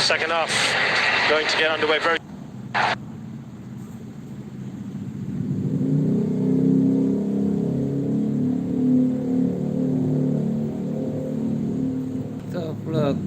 Second half going to get underway very. Tough luck.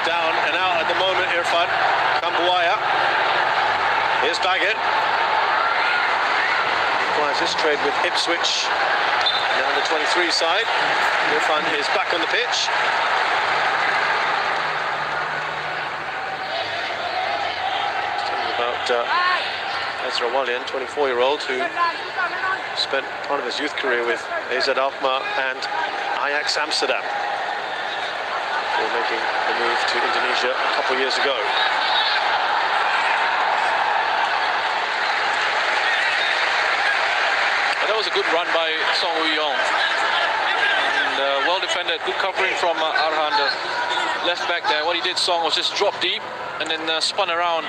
Down and out at the moment, Irfan. Kambuaya. Here's Baggett. Flies this trade with Ipswich. Now on the 23 side. Irfan is back on the pitch. Talking about Ezra Walian, 24-year-old, who spent part of his youth career with AZ Alkmaar and Ajax Amsterdam, making the move to Indonesia a couple of years ago. That was a good run by Song Woo-yong. And well defended, good covering from Arhan, the left back there. What he did, Song, was just drop deep and then spun around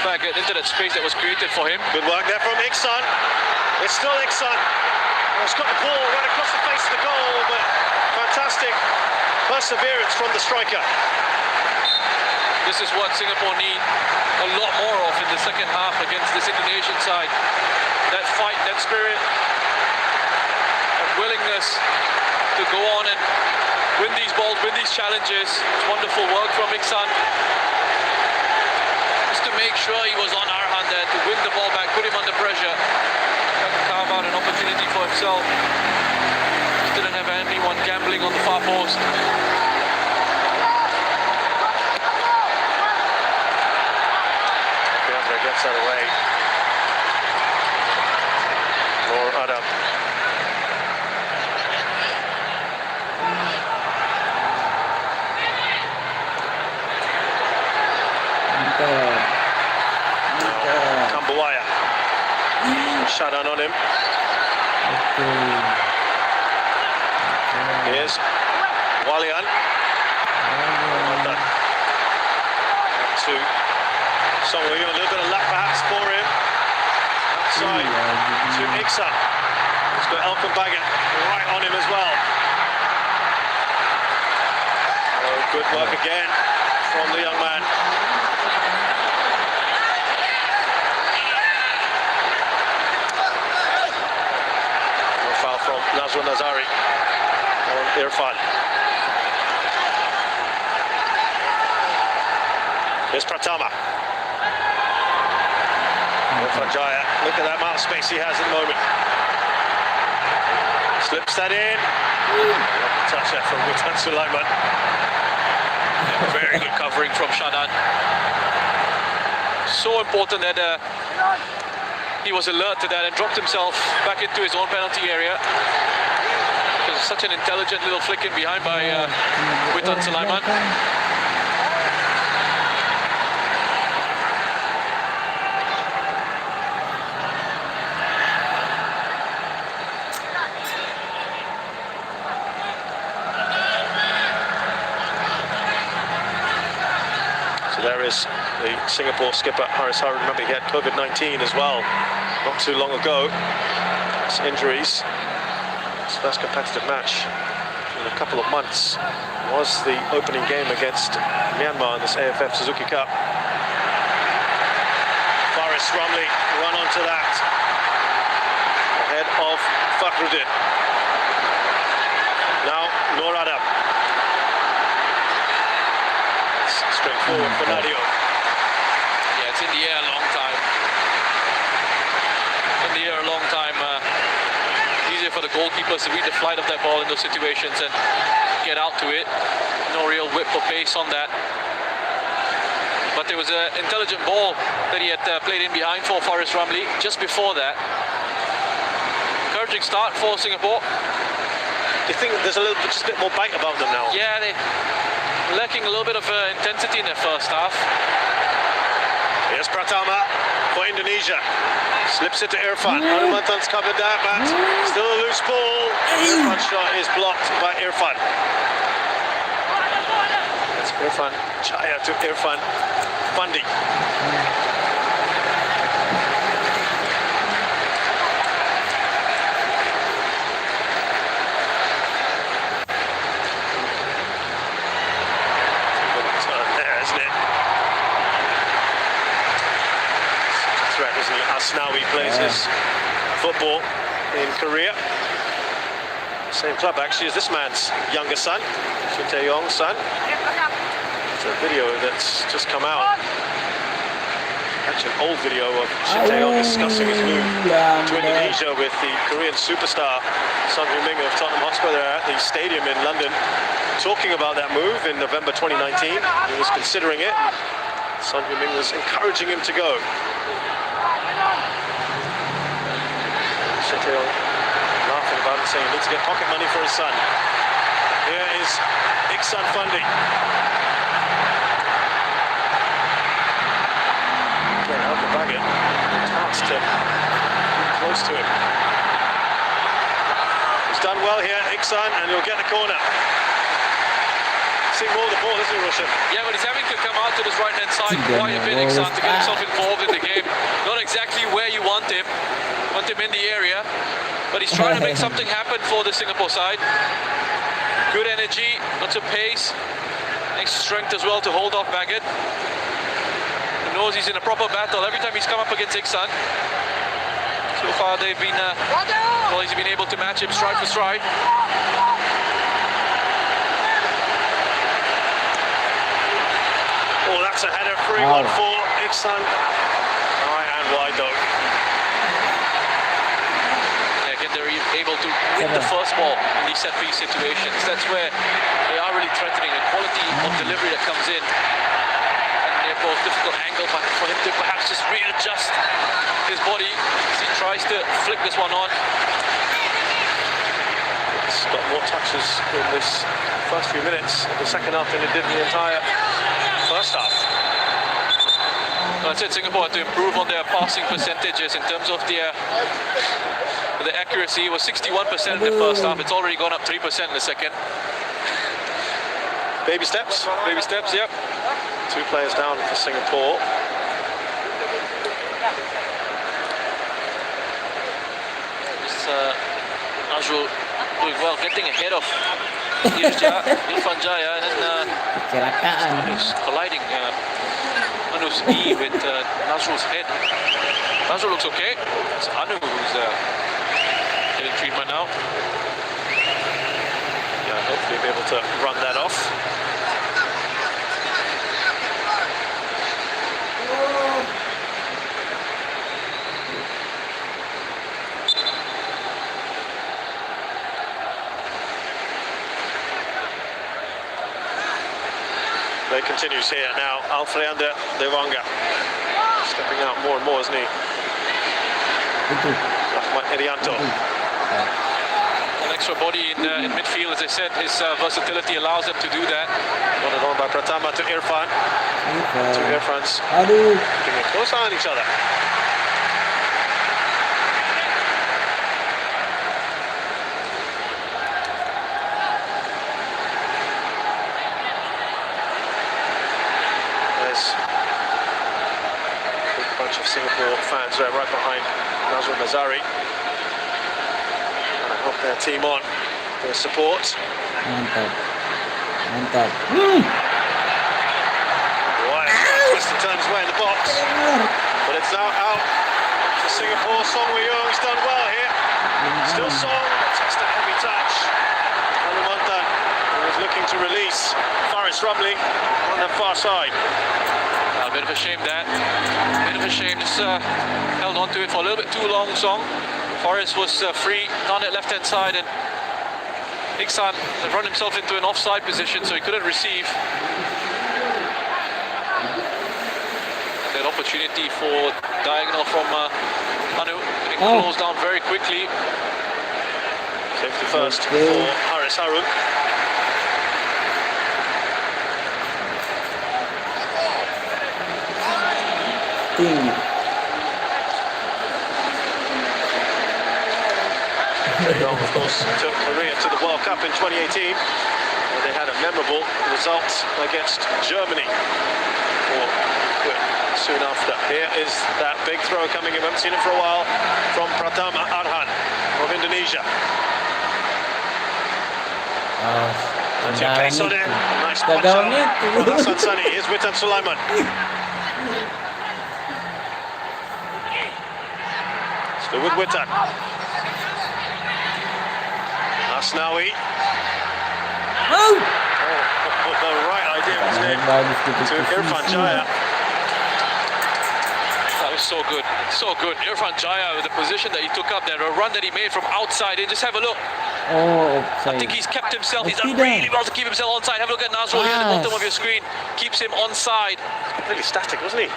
back into that space that was created for him. Good work there from Iksan. It's still Iksan. He's got the ball right across the face of the goal, but fantastic perseverance from the striker. This is what Singapore need a lot more of in the second half against this Indonesian side. That fight, that spirit, that willingness to go on and win these balls, win these challenges. It's wonderful work from Iksan. Just to make sure he was on Arhan there, to win the ball back, put him under pressure, and carve out an opportunity for himself. Didn't have anyone gambling on the far post. Leandro gets that away. More Adam. Kambuaya. Shut down on him. Here's Walian. Well done. To Song Woo-yong, a little bit of luck perhaps for him. Outside to Iksan. He's got Elkan Baggett right on him as well. Oh, good work again from the young man. Foul from Nazrul Nazari on Irfan. Here's Pratama. Irfan Jaya, look at that amount of space he has at the moment. Slips that in. Lovely touch there from Witan Sulaiman. Very good covering from Shadan. So important that he was alert to that and dropped himself back into his own penalty area. It was such an intelligent little flick in behind by Witan Sulaiman. There is the Singapore skipper, Haris Harun. Remember, he had COVID-19 as well, not too long ago. It's injuries. His first competitive match in a couple of months was the opening game against Myanmar in this AFF Suzuki Cup. Faris Rumley run onto that. ahead of Fakhruddin. Now Nur Adam. Straight forward for Nadio. Yeah, it's in the air a long time. In the air a long time. Easier for the goalkeepers to read the flight of that ball in those situations and get out to it. No real whip or pace on that. But there was an intelligent ball that he had played in behind for Faris Ramli just before that. Encouraging start for Singapore. Do you think there's just a bit more bite about them now? Yeah, they're lacking a little bit of intensity in their first half. Here's Pratama for Indonesia. Slips it to Irfan. Hanumantan's covered that, but still a loose ball. Irfan's shot is blocked by Irfan. That's Irfan Chaya to Irfan Fandi. There, isn't it? Threat, isn't it? Asnawi plays his football in Korea. Same club actually as this man's younger son, Shin Tae-yong's son. It's a video that's just come out. Actually an old video of Shin Tae-yong discussing his move to Indonesia with the Korean superstar Son Heung-min of Tottenham Hotspur. They're at the stadium in London talking about that move in November 2019. He was considering it. Son Heung-min was encouraging him to go. Shin Tae-yong laughing about it, saying he needs to get pocket money for his son. Here is Iksan Fandi. Get out the baggage. Touts to close to him. He's done well here, Iksan, and he'll get the corner. See more of the ball, isn't he, Rushan? Yeah, but he's having to come out to this right-hand side quite a bit, Iksan, to get himself involved in the game. Not exactly where you want him in the area, but he's trying to make something happen for the Singapore side. Good energy, lots of pace, nice strength as well to hold off Baggett. He knows he's in a proper battle every time he's come up against Iksan. So far they've been, he's been able to match him stride for stride. Oh, that's a header, 3-1 for Iksan. High and wide though. They're able to win the first ball in these set-piece situations. That's where they are really threatening. The quality of delivery that comes in, and therefore difficult angle for him to perhaps just readjust his body as he tries to flick this one on. It's got more touches in this first few minutes of the second half than it did in the entire first half. Well, that's it. Singapore had to improve on their passing percentages in terms of the accuracy. It was 61% in the first half. It's already gone up 3% in the second. Baby steps? Baby steps, yep. 2 players down for Singapore. Nazrul doing well, getting ahead of Irfan Jaya, and then he's colliding Anu's knee with Nazrul's head. Nazrul looks okay. It's Anu who's getting treatment now. Yeah, hopefully be able to run that off. Play continues here now. Alfreander Dewanga stepping out more and more, isn't he? Rahmat Irianto. An extra body in midfield, as I said, his versatility allows him to do that. Got it on by Pratama to Irfan. Two Irfans keeping a close eye on each other. There's a big bunch of Singapore fans there right behind Nazrul Mazari. And I hope their team on their support. Mantap. Mantap. Right, twist and turns away in the box. But it's now out for Singapore. Song Woo-young's done well here. Still Song, just a heavy touch. Anumantan was looking to release Faris Rumley on the far side. A bit of a shame that. Bit of a shame. Just held on to it for a little bit too long, Song. Faris was free on that left-hand side, and Iksan had run himself into an offside position, so he couldn't receive. That opportunity for diagonal from Anu getting closed down very quickly. Safety first for Haris Harun. Young, of course, took Korea to the World Cup in 2018, where they had a memorable result against Germany. Soon after, here is that big throw coming in. We haven't seen it for a while from Pratama Arhan of Indonesia. Pace on it. Nice punch out from Hassan Sani. Here's Witan Sulaiman. Still with Witan. Asnawi. The right idea was to Irfan Jaya. That was so good, so good. Irfan Jaya with the position that he took up there, a run that he made from outside in. Just have a look. I think he's kept himself, he's done really well to keep himself onside. Have a look at Nazrul here at the bottom of your screen. Keeps him onside. Completely static, wasn't he?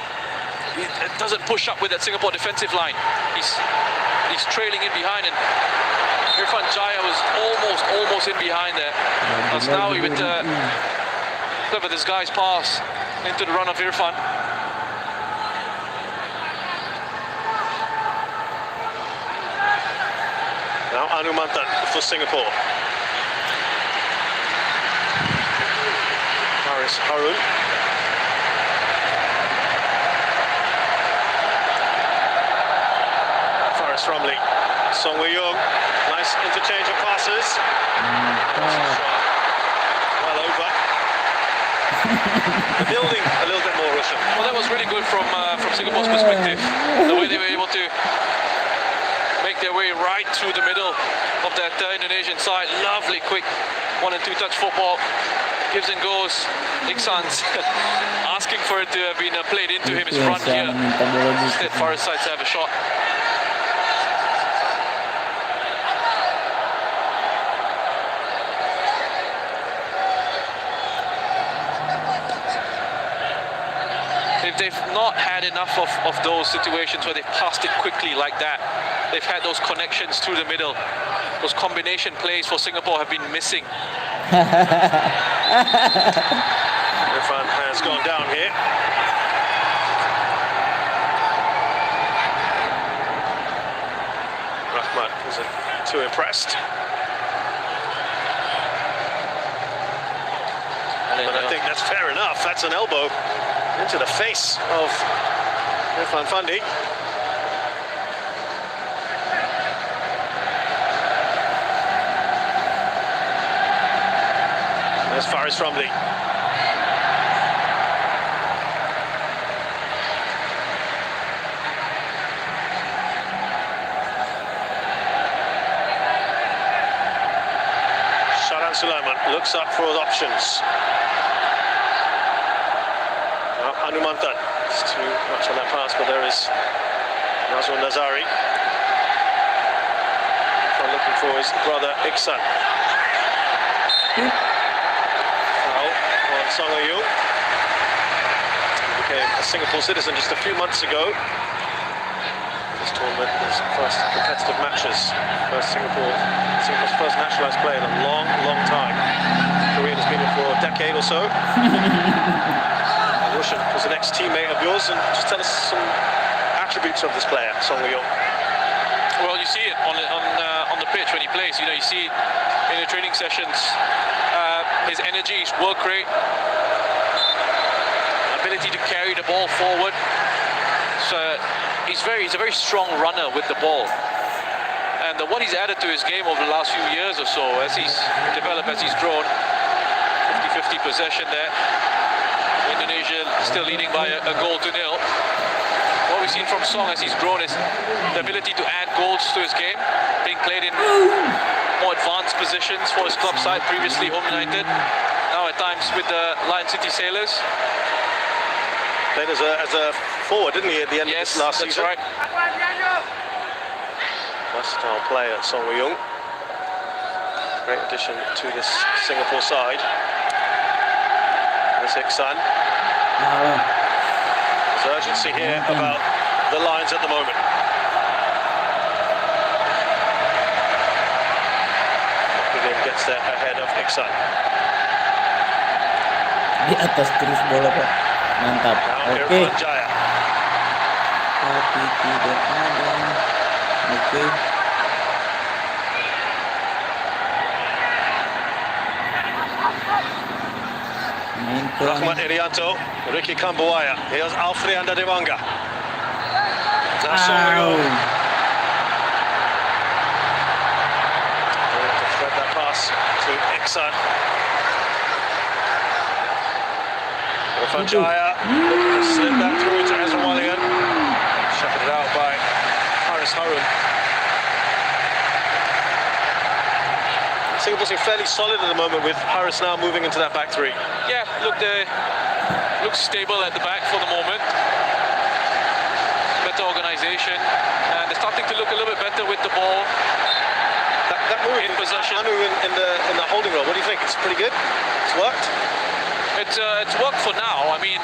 He doesn't push up with that Singapore defensive line. He's trailing in behind, and Irfan Jaya was almost in behind there. Asnawi with clever disguised pass into the run of Irfan. Now Anumantan for Singapore. Haris Harun. Faris Rumley. Song Wei-young. Nice interchange of passes. Well over. The building a little bit more, Russian. Well, that was really good from Singapore's perspective. The way they were able to make their way right through the middle of that Indonesian side. Lovely, quick 1 and 2 touch football. Gives and goes. Iksan's asking for it to have been played into him. His front here. Instead, Faris side to have a shot. They've not had enough of those situations where they've passed it quickly like that. They've had those connections through the middle. Those combination plays for Singapore have been missing. Irfan has gone down here. Rahmat wasn't too impressed. But I think that's fair enough. That's an elbow into the face of Irfan Fandi. There's Faris Rumley. Sharan Sulaiman looks up for his options. Anumantan, it's too much on that pass, but there is Nazrul Nazari. Looking for his brother Iksan. Foul on Song Wei-young. He became a Singapore citizen just a few months ago. This tournament, his first competitive matches. Singapore's first naturalised player in a long time. Korea has been here for a decade or so. Rushan was an ex-teammate of yours, and just tell us some attributes of this player, Song Wei-young. Well, you see it on the pitch when he plays. You know, you see it in the training sessions. His energy, his work rate, ability to carry the ball forward. So he's a very strong runner with the ball. And what he's added to his game over the last few years or so, as he's developed, as he's grown, 50-50 possession there. Indonesia still leading by a goal to nil. What we we've seen from Song as he's grown is the ability to add goals to his game, being played in more advanced positions for his club side, previously Home United, now at times with the Lion City Sailors. Played as a forward, didn't he, at the end of this last season? Right. Versatile player, Song Woo-young. Great addition to this Singapore side. There's Ik-san. There's urgency here about the Lions at the moment. William gets there ahead of Ik-san. Di atas terus bola, Pak. Mantap. Oke. Jaya. Tapi tidak ada. Oke. Rahmat Irianto, Ricky Kambuaya. Here's Alfreanda Dewanga. That's Song Woo-young. To thread that pass to Ik-san. Irfan Jaya slid that through to Ezra Walligan. Shuffled it out by Haris Harun. Singapore seem fairly solid at the moment, with Haris now moving into that back three. Yeah, look, they look stable at the back for the moment. Better organisation, and they're starting to look a little bit better with the ball. That move in possession. Anu in the holding role. What do you think? It's pretty good. It's worked. It's worked for now. I mean,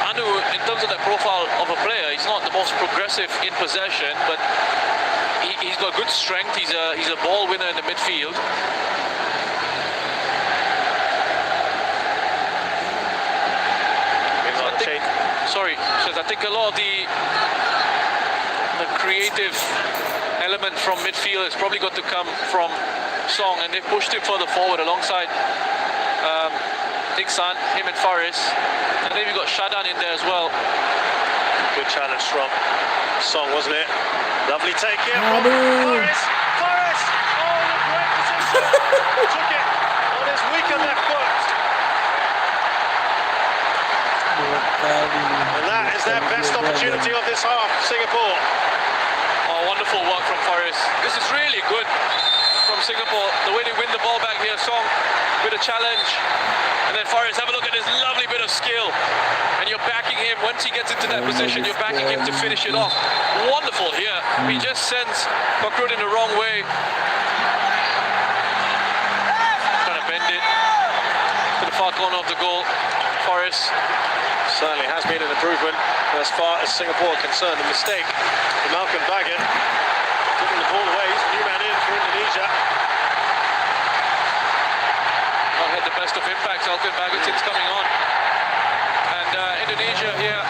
Anu, in terms of the profile of a player, he's not the most progressive in possession, but he's got good strength. He's a ball winner in the midfield. I think a lot of the creative element from midfield has probably got to come from Song, and they pushed him further forward alongside Ik-san, him and Faris, and then we've got Shadan in there as well. Good challenge from Song, wasn't it? Lovely take here from Faris. Faris! Oh, the great position! Took it on his weaker left foot. And that is their best opportunity of this half, Singapore. Oh, wonderful work from Faris. This is really good from Singapore. The way they win the ball back here, Song with a challenge. And then Faris, have a look at this lovely bit of skill. And you're backing him, once he gets into that position, you're backing him to finish it off. Wonderful here. He just sends Bakrut in the wrong way. Trying to bend it to the far corner of the goal. Faris certainly has been an improvement as far as Singapore are concerned. The mistake for Malcolm Baggett, taking the ball away. He's a new man in for Indonesia. Not had the best of impacts, Malcolm Baggett, since coming on. And Indonesia here,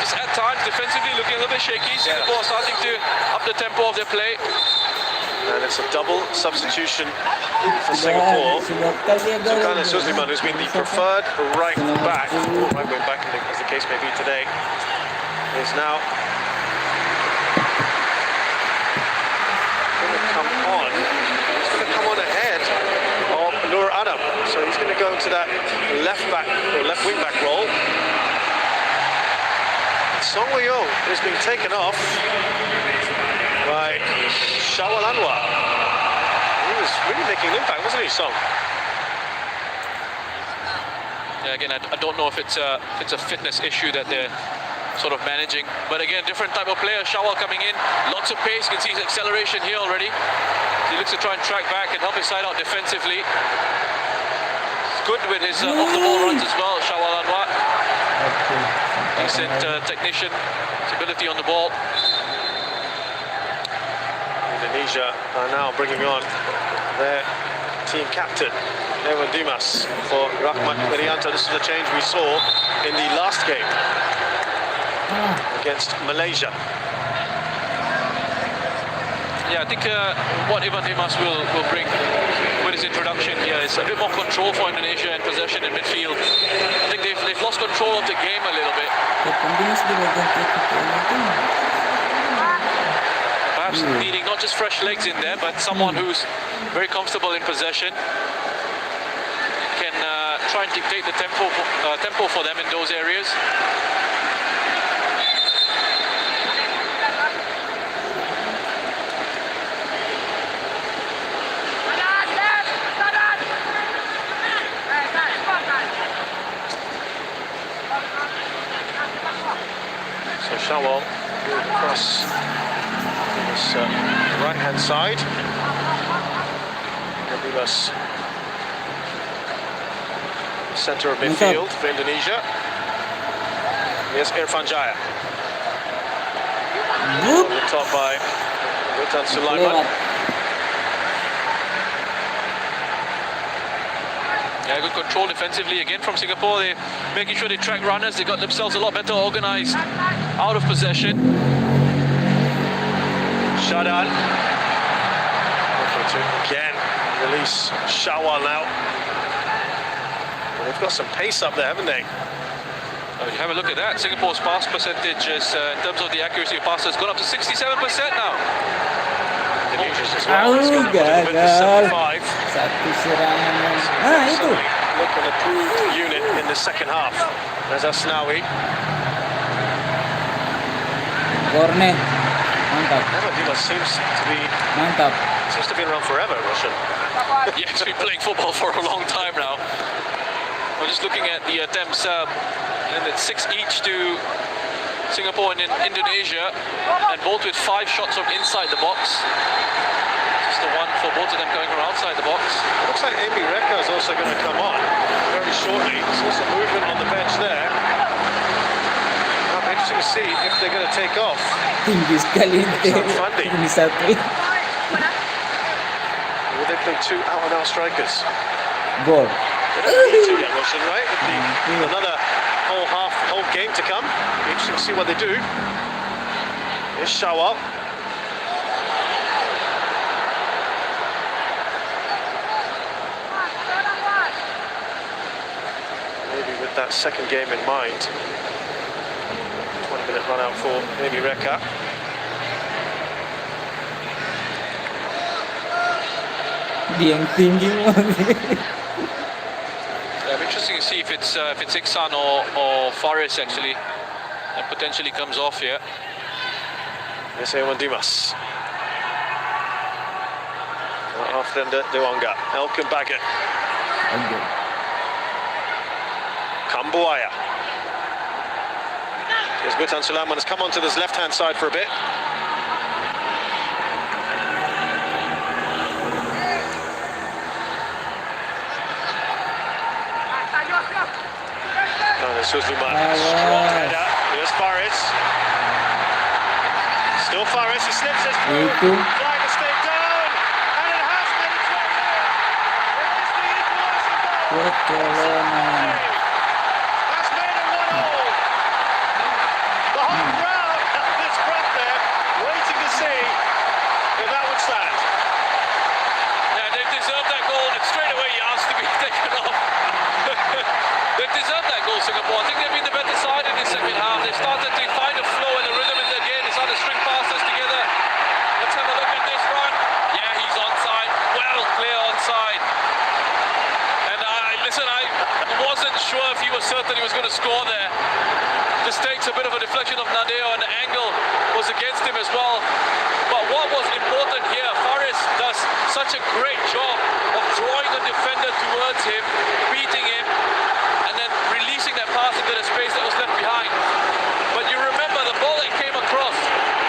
just at times defensively looking a little bit shaky. Singapore starting to up the tempo of their play. And it's a double substitution for Singapore. Zulkarnain Suzliman, who's been the preferred right back, or right wing back as the case may be today, is now going to come on. He's going to come on ahead of Nur Adam. So he's going to go into that left back or left wing back role. Song Woo-young is being taken off by Shawal Anwar. He was really making an impact, wasn't he, Song? Yeah, again, I don't know if it's a fitness issue that they're sort of managing. But again, different type of player. Shawal coming in, lots of pace. You can see his acceleration here already. He looks to try and track back and help his side out defensively. He's good with his off-the-ball runs as well, Shawal Anwar. Decent technician, his ability on the ball. Indonesia are now bringing on their team captain, Ewan Dimas, for Rahmat Irianto. This is the change we saw in the last game against Malaysia. Yeah, I think what Ewan Dimas will bring with his introduction here is a bit more control for Indonesia in possession in midfield. I think they've lost control of the game a little bit. Perhaps needing not just fresh legs in there, but someone who's very comfortable in possession, can try and dictate the tempo for them in those areas. So Shawwal moved across this right-hand side. Gabilas, centre of midfield for Indonesia. Here's Irfan Jaya. On the top by Witan Sulaiman. Yeah, good control defensively again from Singapore. They're making sure they track runners. They got themselves a lot better organised out of possession. Shadan. Again, release Shawwal now. Well, they've got some pace up there, haven't they? Oh, have a look at that. Singapore's pass percentage is, in terms of the accuracy of passes, gone up to 67% now. Indonesia's as well. It's gone up to a bit to 75. Satu serangan. Ah, itu. Look an improved unit in the second half. There's Asnawi. Corner. Mantap. Gabilas seems to be around forever, Russian. Yeah, he's been playing football for a long time now. I'm just looking at the attempts, and it's 6 each to Singapore and Indonesia, and both with 5 shots from inside the box. Just the one for both of them coming from outside the box. Looks like Amy Reka is also going to come on very shortly. There's some movement on the bench there. It'll be interesting to see if they're going to take off. Tinggi sekali ini satu. Will they play 2 out-and-out strikers? Gol. They don't need to yet, Russian, right? With another whole game to come. Be interesting to see what they do. Here's Shawwal. Maybe with that second game in mind. 20-minute run out for Amy Reka. Dia yang tinggi. Interesting to see if it's Iksan or Faris actually that potentially comes off here. Yes, Ewan Dimas. After Dewanga, Elkin Baggett. Kambuaya. Here's Witan Sulaiman has come onto this left-hand side for a bit. Suzuman, strong header. Here's Faris. Still Faris, he slips us through. Flying the stake down. And it has made its way there. It is the equalising goal. That's made it 1-1. The whole crowd held its breath there, waiting to see if that would stand. Yeah, they've deserved that goal, and straight away he asked to be taken off. They've deserved that goal, Singapore. I think they've been the better side in the second half. They've started to find a flow and a rhythm in the game. They started to string passes together. Let's have a look at this run. Yeah, he's onside. Well, clear onside. And I wasn't sure if he was certain he was going to score there. This takes a bit of a deflection of Nadeo, and the angle was against him as well. But what was important here, Faris does such a great job of drawing the defender towards him, beating him, and then releasing that pass into the space that was left behind. But you remember the ball that came across,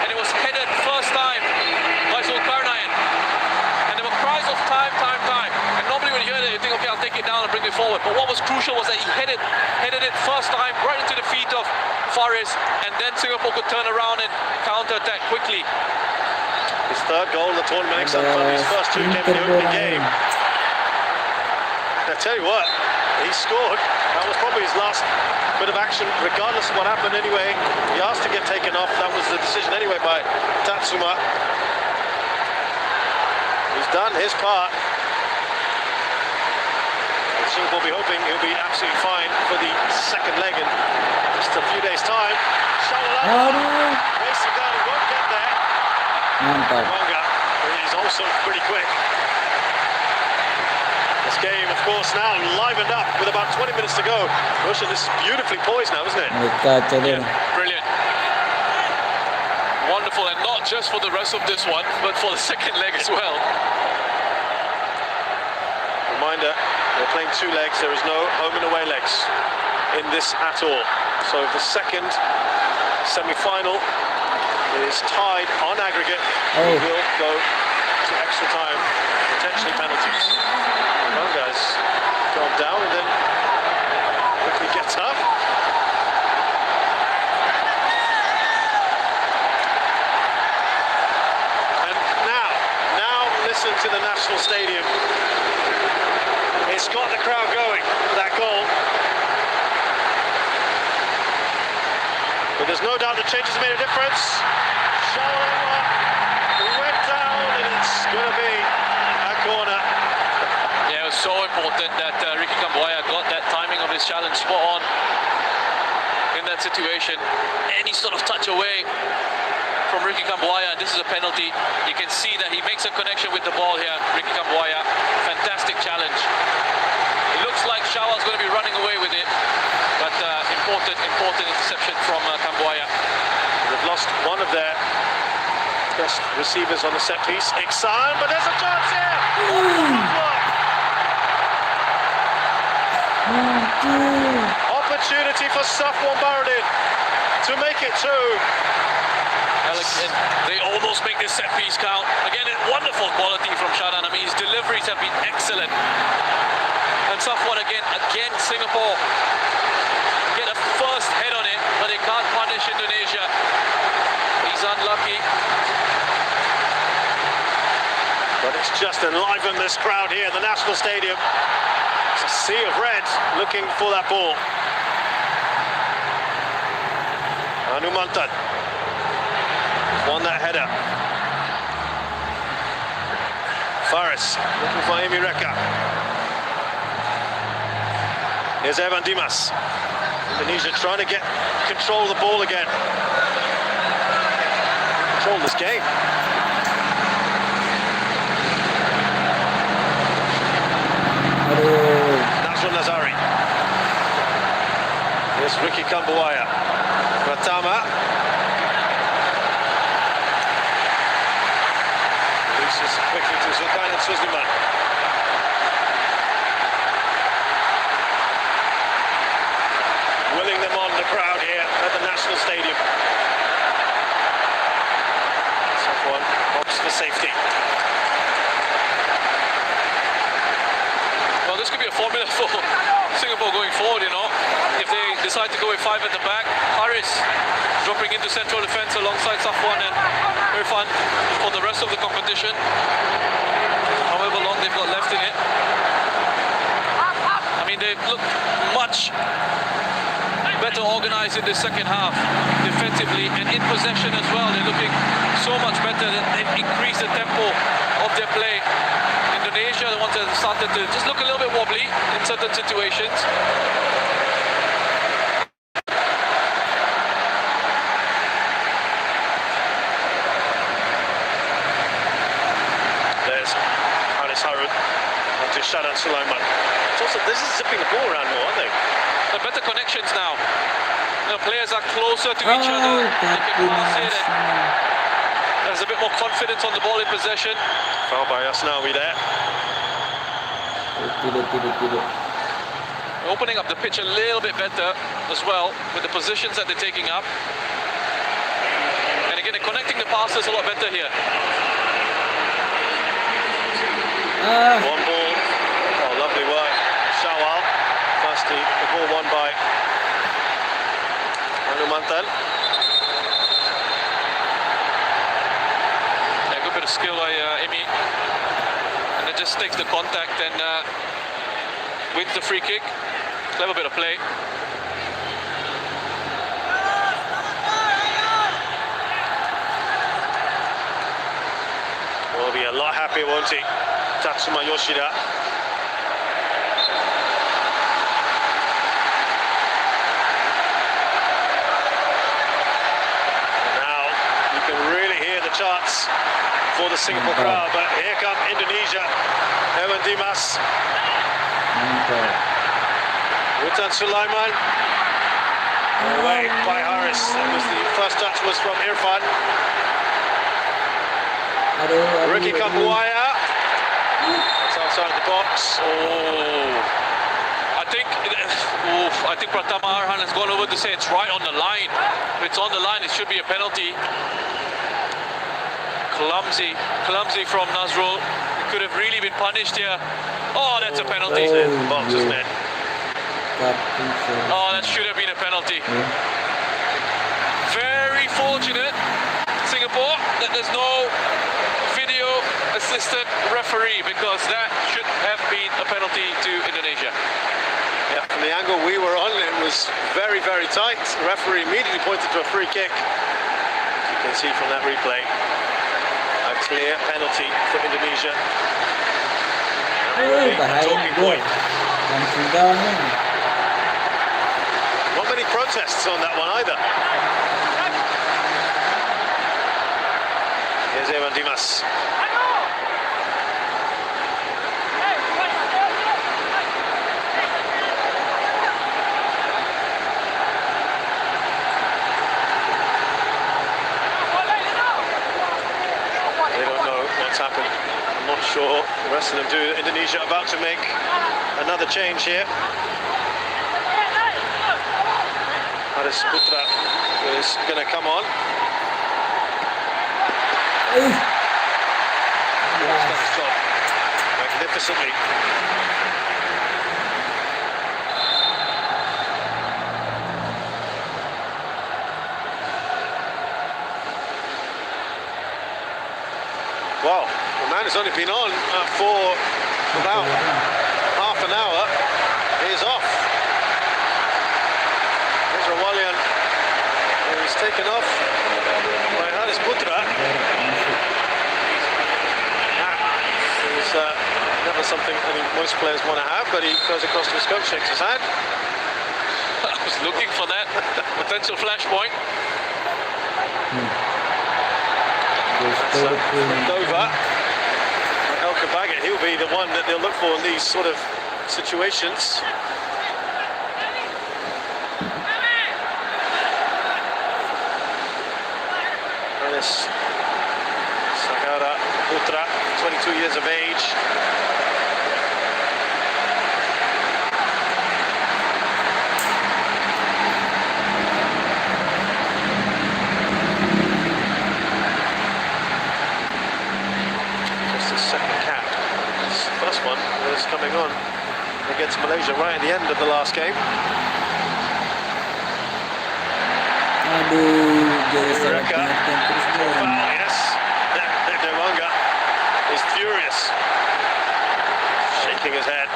and it was headed first time by Zulkarnain. And there were cries of time. And normally when you hear that, you think, okay, I'll take it down and bring it forward. But what was crucial was that he headed it first time right into the feet of Faris, and then Singapore could turn around and counter-attack quickly. His third goal in the tournament, except for his first 2 came in the opening game. I tell you what, he scored. That was probably his last bit of action, regardless of what happened anyway. He asked to get taken off. That was the decision anyway by Tatsuma. He's done his part. Singapore will be hoping he'll be absolutely fine for the second leg in just a few days' time. Shawwal racing down, he won't get there. Mantap. Wanga is also pretty quick. This game, of course, now livened up with about 20 minutes to go. Russia, this is beautifully poised now, isn't it? Yeah, brilliant. Wonderful, and not just for the rest of this one, but for the second leg as well. Reminder, they're playing 2 legs. There is no home and away legs in this at all. So the second semi-final is tied on aggregate. Oh. We will go to extra time, potentially penalties. Well, guys, calm down and then quickly gets up. And now listen to the National Stadium. It's got the crowd going, that goal. But there's no doubt the changes made a difference. Shawa went down and it's going to be a corner. Yeah, it was so important that Ricky Kambuaya got that timing of his challenge spot on in that situation. Any sort of touch away from Ricky Kambuaya, this is a penalty. You can see that he makes a connection with the ball here, Ricky Kambuaya. Fantastic challenge. It looks like Shawa's going to be running away with it, but important interception from Kambuaya. They've lost one of their best receivers on the set piece, Iksan, but there's a chance here! Opportunity for Safwan Baradin to make it two. And they almost make this set piece count. Again, wonderful quality from Shadan. I mean, his deliveries have been excellent. And Safwan again, Singapore get a first head on it, but they can't punish Indonesia. He's unlucky. But it's just enlivened this crowd here in the National Stadium. It's a sea of red looking for that ball. Anu Mantan won that header. Faris looking for Amy Reka. Here's Evan Dimas. Indonesia trying to get control of the ball again. Control this game. Nazrul Nazari. Here's Ricky Kambuaya. Pratama. Releases quickly to Zulkarnain Suzliman. Willing them on, the crowd here at the National Stadium. Safwan opts for safety. Well, this could be a formula for Singapore going forward, you know. If they decide to go with 5 at the back, Haris dropping into central defence alongside Safwan and Irfan for the rest of the competition, however long they've got left in it. I mean, they've looked much better organised in the second half, defensively and in possession as well. They're looking so much better. They've increased the tempo of their play. Indonesia, the ones that started to just look a little bit wobbly in certain situations. There's Haris Harun onto Shadan Sulaiman. It's also, this is zipping the ball around more, aren't they? They're better connections now. The players are closer to each other. They can pass it, and there's a bit more confidence on the ball in possession. Foul by Asnawi there. Opening up the pitch a little bit better as well with the positions that they're taking up. And again, they're connecting the passes a lot better here. One ball. Oh, lovely work. Shawal. First the ball won by Anu Mantan. Yeah, good bit of skill by Amy. And it just takes the contact and wins the free kick. Clever bit of play. Will be a lot happier, won't he? Tatsuma Yoshida. Now you can really hear the chants for the Singapore crowd, but here come Indonesia. Evan Dimas. Rutan Sulaiman. Away by Haris. The first touch was from Irfan. Ricky Kambuaya. That's outside the box. Oh, a I think Pratama Arhan has gone over to say it's right on the line. If it's on the line, it should be a penalty. Clumsy from Nazrul. It could have really been punished here. Oh, that's a penalty. Box, isn't it? Oh, that should have been a penalty. Very fortunate, Singapore, that there's no video assistant referee, because that should have been a penalty to Indonesia. Yeah, from the angle we were on, it was very, very tight. The referee immediately pointed to a free kick. As you can see from that replay, a clear penalty for Indonesia. Talking point. Not many protests on that one either. Here's Evan Dimas. They don't know what's happened. I'm not sure the rest of them do. Indonesia about to make another change here. Haris Putra is going to come on. He's done his job magnificently. Well, the man has only been on for about half an hour. He's off. Here's Rawalian, who's taken off by Haris Putra. It's never something I think most players want to have, but he goes across to his coach, shakes his hand. I was looking for that potential flashpoint. Nova, El Kabaget, he'll be the one that they'll look for in these sort of situations. Haris Sagara Putra, 22 years of age. First one was coming on against Malaysia right at the end of the last game. Yes, Dewanga is furious, shaking his head.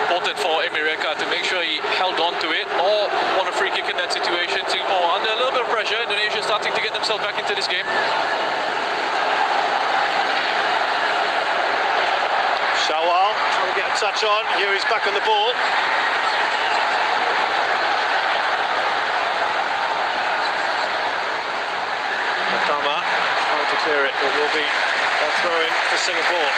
Important for Emireka to make sure he held on to it or won a free kick in that situation. Singapore under a little bit of pressure. Indonesia starting to get themselves back into this game. Shawal trying to get a touch on. Here he's back on the ball. Matama trying to clear it. It will be a throw-in for Singapore.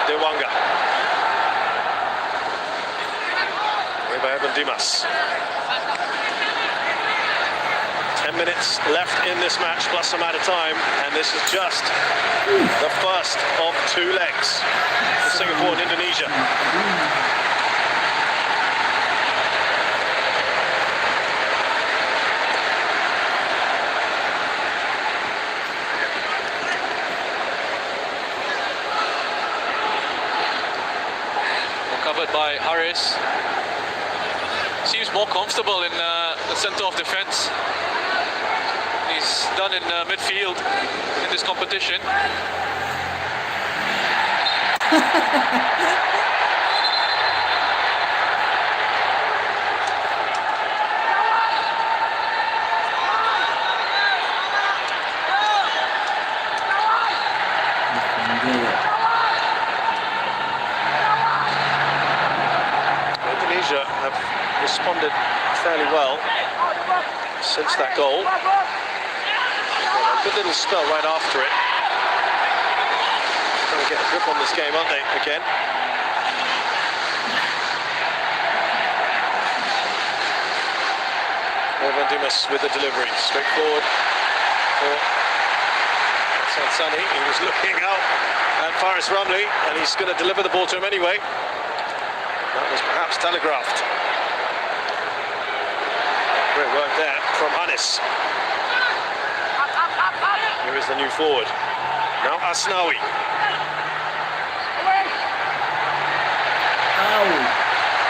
Dewanga. Away by Evan Dimas. 10 minutes left in this match, plus some added time, and this is just the first of two legs for Singapore and Indonesia. Covered by Haris. Seems more comfortable in the center of defense. He's done in midfield in this competition. Indonesia have responded fairly well since that goal. A good little spell right after it. Trying to get a grip on this game, aren't they, again? Van Dimas with the delivery, straight forward for Sansani. He was looking out at Faris Ramli, and he's going to deliver the ball to him anyway. That was perhaps telegraphed. Great work there from Hannes. Here is the new forward. Now Asnawi.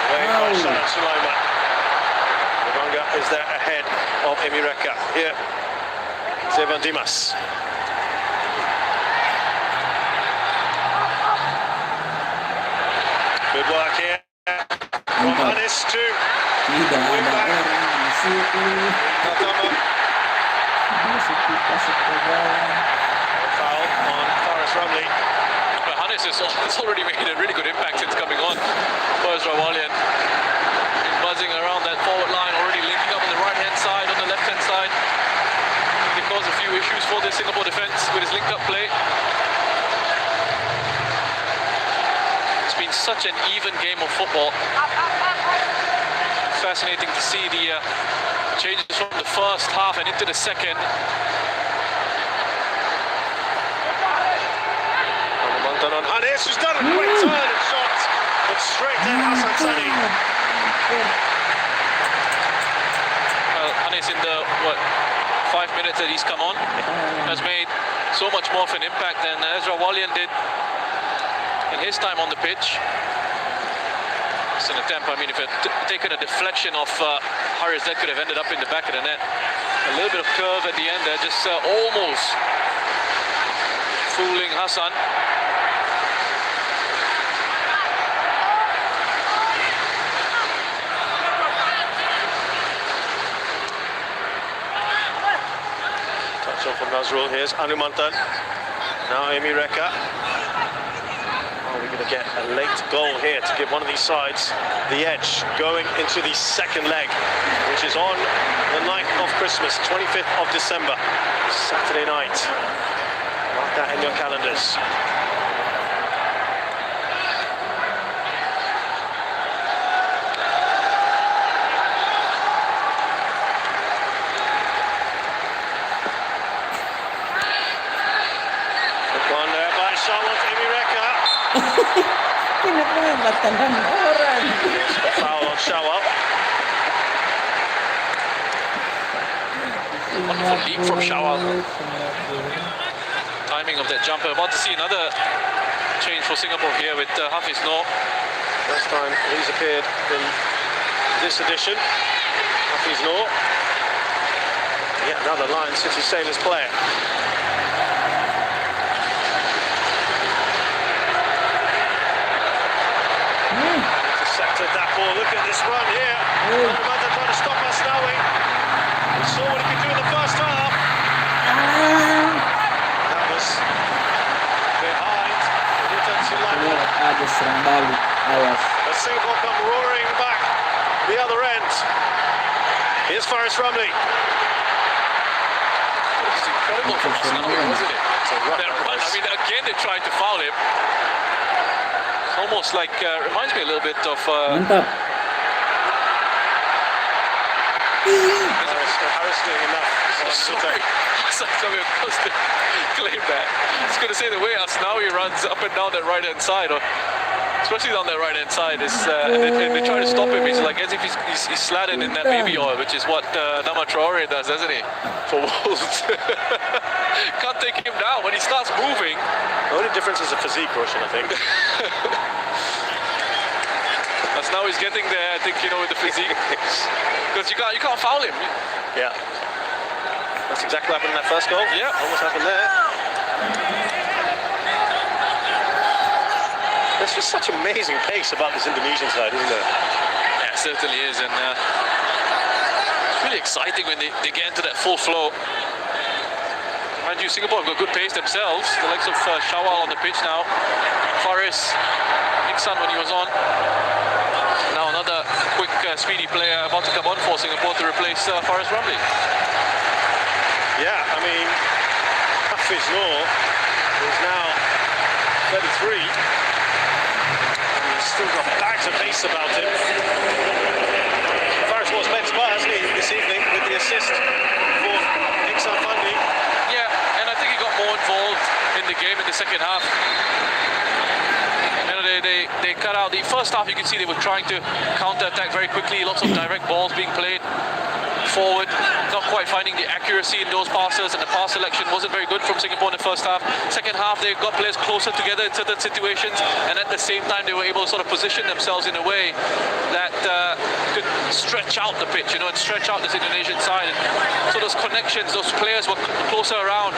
Away by Salah Sulaiman. Lubanga is there ahead of Emireka. Here, Van Dimas. Good work here from Hannes to Tidak ada orang di situ. Katama. Foul on Faris Ramli. But Hannes has already made a really good impact since coming on. First Rawalian buzzing around that forward line, already linking up on the right-hand side, on the left-hand side. They caused a few issues for the Singapore defence with his linked-up play. It's been such an even game of football. Fascinating to see the changes from the first half and into the second. Mantan on Hannes, who's done a great turn and shot, but straight in Hassan Sani. Well, Hannes in the 5 minutes that he's come on has made so much more of an impact than Ezra Walian did in his time on the pitch. It's an attempt, I mean, if it had taken a deflection of Haris, that could have ended up in the back of the net. A little bit of curve at the end there, just almost fooling Hassan. Touch on from Nazrul. Here's Anumantan. Now Emireka. Are we going to get a late goal here to give one of these sides the edge going into the second leg, which is on the night of Christmas, 25th of December, Saturday night. Mark that in your calendars. Good one there by Shawat Emireka. Kenapa orang? Foul on Shawat. Wonderful leap from Shawal. Timing of that jumper. About to see another change for Singapore here with Hafiz Noor. First time he's appeared in this edition. Hafiz Noor. Yet another Lion City Sailors player. Intercepted that ball. Look at this run here. Another trying to stop Asnawi. We saw what he could do in the first half. That was behind. Ada serang balik, awas. But Singapore come roaring back the other end. Here's Faris Ramli. It's incredible from Asnawi, wasn't it? That run, I mean, again they tried to foul him. It's almost like, reminds me a little bit of... Mantap. Harris doing enough. Sorry, Asnawi must have claimed that. I was going to say the way Asnawi runs up and down that right-hand side, or especially down that right-hand side, is and they try to stop him. He's like as if he's slatted in that baby oil, which is what Nama Traore does, doesn't he? For Wolves. Can't take him down when he starts moving. The only difference is a physique, Roshan, I think. Asnawi's getting there, I think, you know, with the physique. Because you can't foul him. Yeah. That's exactly what happened in that first goal. Yeah. Almost happened there. There's just such amazing pace about this Indonesian side, isn't there? Yeah, it certainly is. And it's really exciting when they get into that full flow. Mind you, Singapore have got good pace themselves. The likes of Shawal on the pitch now. Faris, Iksan when he was on. Now another quick, speedy player about to come on for Singapore to replace Faris Ramli. Yeah, I mean, Hafiz Noor is now 33. And he's still got bags of pace about him. Faris was meant to pass, hasn't he, this evening with assist for Iksan Fandi. Yeah, and I think he got more involved in the game in the second half. You know, they cut out the first half. You can see they were trying to counter-attack very quickly. Lots of direct balls being played forward, not quite finding the accuracy in those passes, and the pass selection wasn't very good from Singapore in the first half. Second half, they got players closer together in certain situations, and at the same time, they were able to sort of position themselves in a way that could stretch out the pitch, you know, and stretch out this Indonesian side. And so those connections, those players were closer around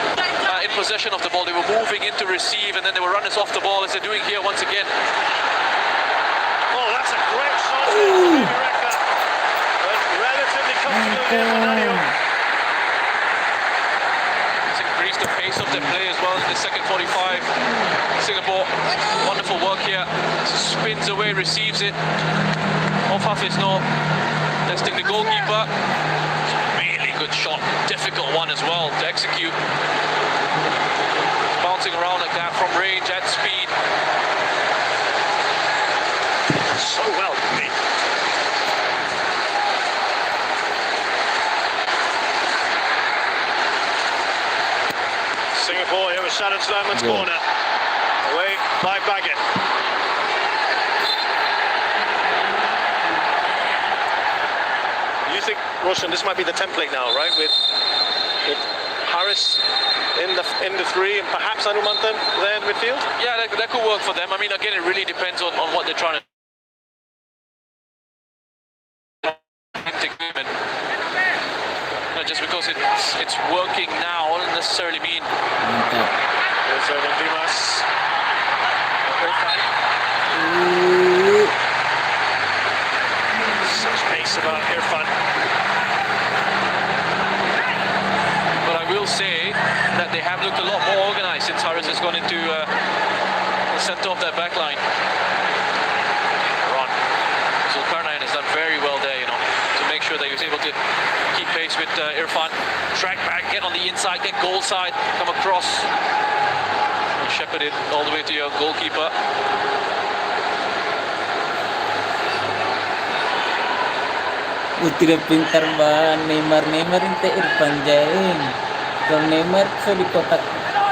in possession of the ball. They were moving in to receive, and then they were runners off the ball, as they're doing here once again. Oh, that's a great shot. Relatively comfortable here for Nadio. It's increased the pace of their play as well in the second 45. Singapore, wonderful work here. Spins away, receives it. Off Hafiz Noor, testing the goalkeeper. Really good shot, difficult one as well to execute. Bouncing around like that from range at speed. So well beat. Singapore here with Shannon Sulaiman's corner. Away by Baggett. You think, Roshan, this might be the template now, right? With Harris in the three and perhaps Anumantan there in midfield? Yeah, that could work for them. I mean, again, it really depends on what they're trying to implement. Just because it's working now doesn't necessarily mean. There's Owen Dimas. Such pace about Irfan. But I will say that they have looked a lot more organised since Harris has gone into the centre of that back line. Zulkarnain has done very well there, you know, to make sure that he was able to keep pace with Irfan. Track back, get on the inside, get goal side, come across. And shepherd it all the way to your goalkeeper. Tidak pintar banget Neymar inte Irfan Jain. Kalau Neymar so di kotak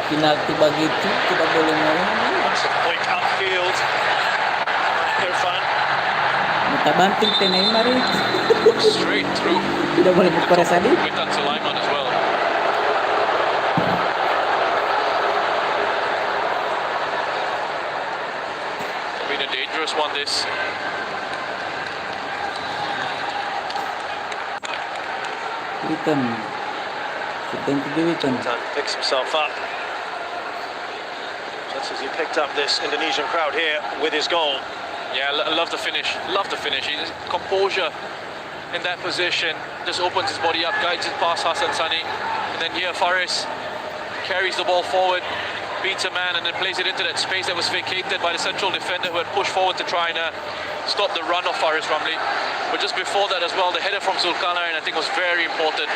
penalti begitu tidak boleh main. Point outfield. Irfan. Minta banting ke Neymar itu. Straight through. Tidak boleh berkorea tadi. With Sulaiman as well. Been a dangerous one, this. Witan. Sedang ke Witan. Picks himself up. Just as he picked up this Indonesian crowd here with his goal. Yeah, I love the finish. Love the finish. His composure in that position. Just opens his body up, guides it past Hassan Sani. And then here Faris carries the ball forward, beats a man, and then plays it into that space that was vacated by the central defender who had pushed forward to try and stop the run of Faris Ramli. But just before that as well, the header from Zulkarnain I think was very important.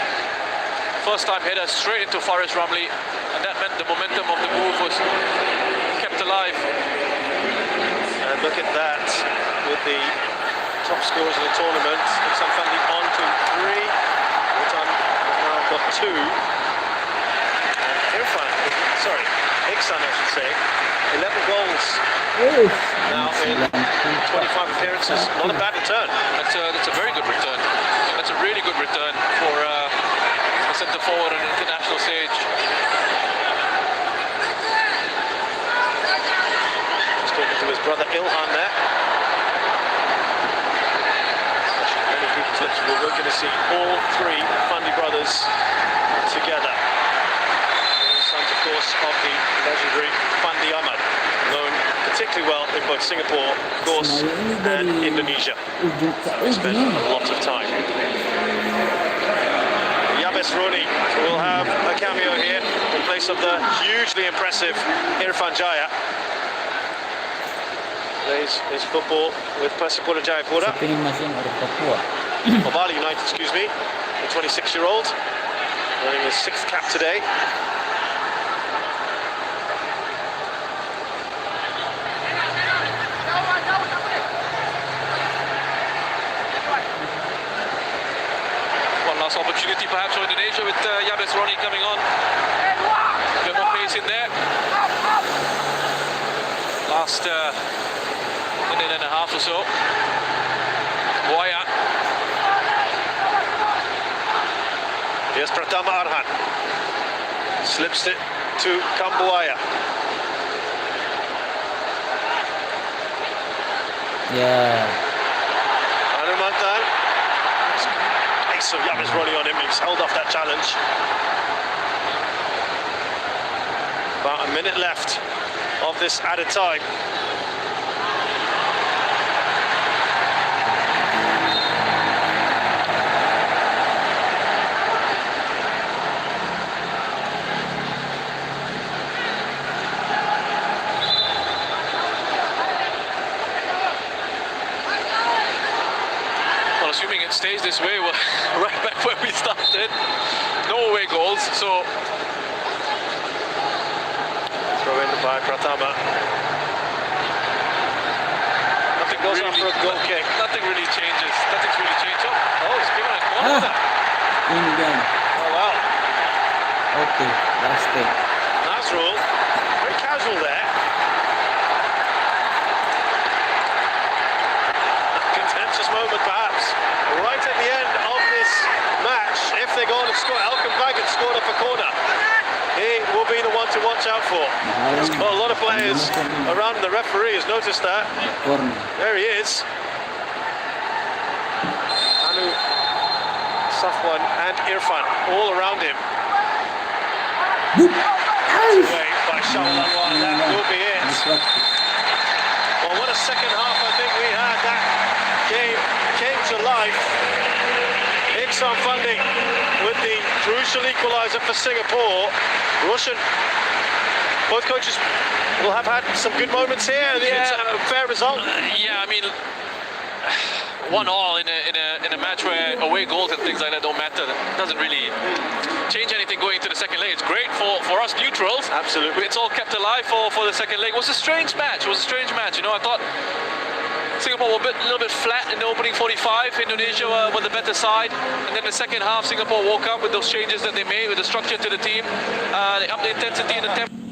First time header straight into Faris Ramli, and that meant the momentum of the move was kept alive. And look at that, with the top scorers of the tournament. Iksan Fandi on to 3. Witan has now got 2. And Irfan, sorry, Iksan I should say, 11 goals now in 25 appearances. Not a bad return. That's a very good return. That's a really good return for a centre forward on an international stage. Just talking to his brother Ilhan there. Many people's lips, we're going to see all 3 Fandi brothers together. Sons, of course, of the legendary Fandi Ahmad, known particularly well in both Singapore, of course, and Indonesia. We spent a lot of time. Yabes Roni will have a cameo here in place of the hugely impressive Irfan Jaya. Plays his football with Persipura Jayapura. Bali United, excuse me, the 26-year-old, wearing his 6th cap today. last opportunity perhaps for Indonesia with Yabes Roni coming on. A bit more pace in there. Last minute and a half or so. Waya. Here's Pratama Arhan. Slips it to Kambuaya. Ya. Hanumantan. Ace of Yabes Roni on him. He's held off that challenge. About a minute left of this added time. Well, assuming it stays this way, we're right back where we started. No away goals, so Throw in by Pratama. Nothing goes on for a goal kick. nothing really changes. Nothing's really changed. Oh, he's given a corner. Ini kan. Oh wow. Oke, last take. Nazrul, very casual there. Contentious moment perhaps. Right at the end of this match, if they go on and score, Elkin Baggett scored off a corner. He will be the one to watch out for. There's got a lot of players around. The referee has noticed that. Corner. There he is. Anu, Safwan and Irfan all around him. Away by Shaul Anwar, and that will be it. Well, what a second half I think we had. That game came to life. Iksan Funding with the crucial equaliser for Singapore. Roshan, both coaches will have had some good moments here. It's a fair result. Yeah, I mean, 1-1 in a match where away goals and things like that don't matter. That doesn't really change anything going into the second leg. It's great for us neutrals. Absolutely. It's all kept alive for the second leg. It was a strange match. You know, I thought Singapore were a little bit flat in the opening 45. Indonesia were the better side. And then the second half, Singapore woke up with those changes that they made, with the structure to the team. They upped the intensity and the tempo.